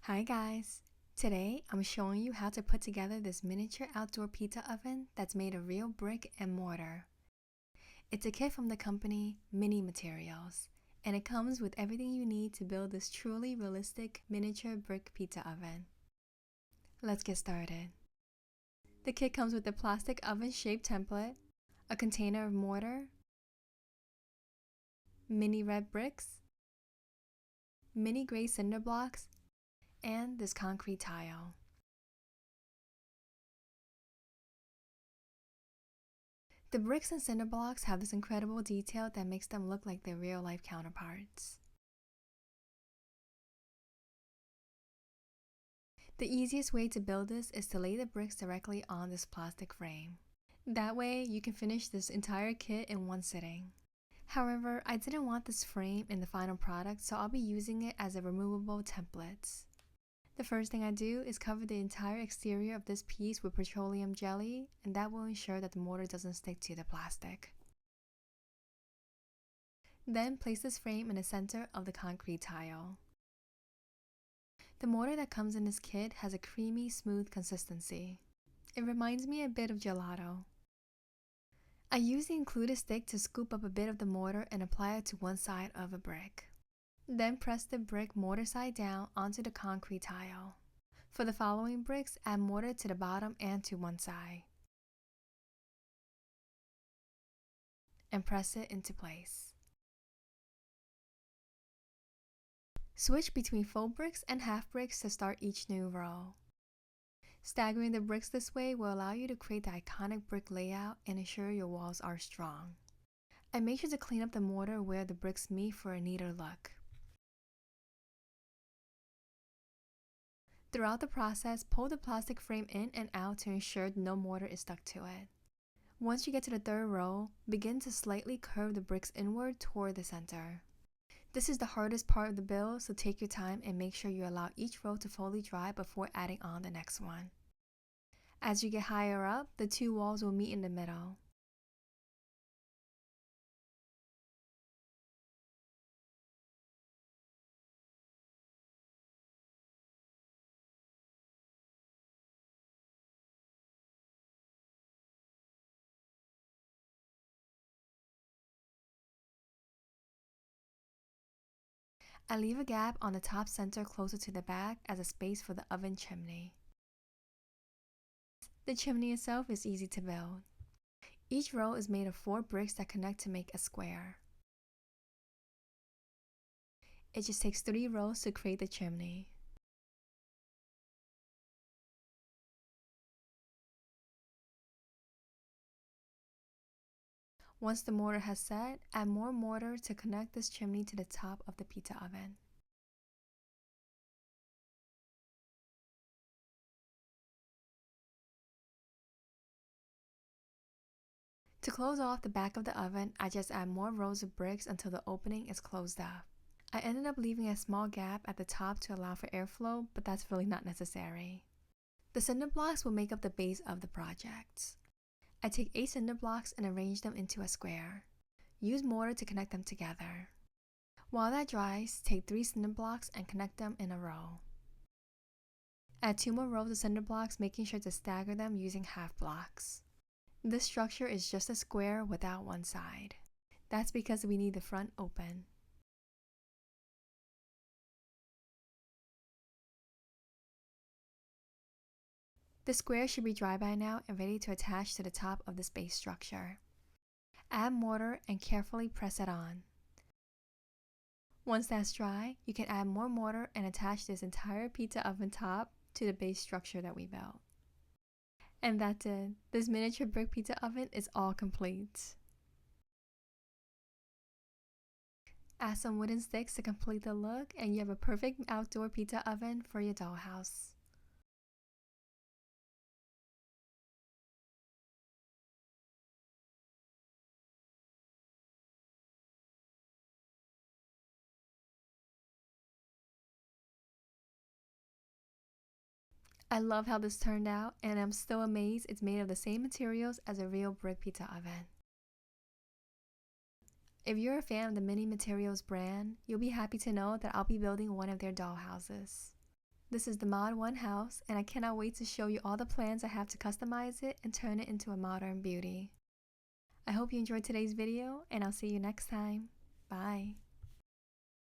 Hi guys! Today I'm showing you how to put together this miniature outdoor pizza oven that's made of real brick and mortar. It's a kit from the company Mini Materials, and it comes with everything you need to build this truly realistic miniature brick pizza oven. Let's get started. The kit comes with a plastic oven-shaped template, a container of mortar, mini red bricks, mini gray cinder blocks, and this concrete tile. The bricks and cinder blocks have this incredible detail that makes them look like their real-life counterparts. The easiest way to build this is to lay the bricks directly on this plastic frame. That way, you can finish this entire kit in one sitting. However, I didn't want this frame in the final product, so I'll be using it as a removable template. The first thing I do is cover the entire exterior of this piece with petroleum jelly, and that will ensure that the mortar doesn't stick to the plastic. Then place this frame in the center of the concrete tile. The mortar that comes in this kit has a creamy, smooth consistency. It reminds me a bit of gelato. I use the included stick to scoop up a bit of the mortar and apply it to one side of a brick. Then press the brick mortar side down onto the concrete tile. For the following bricks, add mortar to the bottom and to one side. And press it into place. Switch between full bricks and half bricks to start each new row. Staggering the bricks this way will allow you to create the iconic brick layout and ensure your walls are strong. I make sure to clean up the mortar where the bricks meet for a neater look. Throughout the process, pull the plastic frame in and out to ensure no mortar is stuck to it. Once you get to the third row, begin to slightly curve the bricks inward toward the center. This is the hardest part of the build, so take your time and make sure you allow each row to fully dry before adding on the next one. As you get higher up, the two walls will meet in the middle. I leave a gap on the top center closer to the back as a space for the oven chimney. The chimney itself is easy to build. Each row is made of 4 bricks that connect to make a square. It just takes 3 rows to create the chimney. Once the mortar has set, add more mortar to connect this chimney to the top of the pizza oven. To close off the back of the oven, I just add more rows of bricks until the opening is closed up. I ended up leaving a small gap at the top to allow for airflow, but that's really not necessary. The cinder blocks will make up the base of the project. I take 8 cinder blocks and arrange them into a square. Use mortar to connect them together. While that dries, take 3 cinder blocks and connect them in a row. Add 2 more rows of cinder blocks, making sure to stagger them using half blocks. This structure is just a square without one side. That's because we need the front open. The square should be dry by now and ready to attach to the top of this base structure. Add mortar and carefully press it on. Once that's dry, you can add more mortar and attach this entire pizza oven top to the base structure that we built. And that's it. This miniature brick pizza oven is all complete. Add some wooden sticks to complete the look, and you have a perfect outdoor pizza oven for your dollhouse. I love how this turned out, and I'm still amazed it's made of the same materials as a real brick pizza oven. If you're a fan of the Mini Materials brand, you'll be happy to know that I'll be building one of their dollhouses. This is the Mod 1 house, and I cannot wait to show you all the plans I have to customize it and turn it into a modern beauty. I hope you enjoyed today's video, and I'll see you next time. Bye.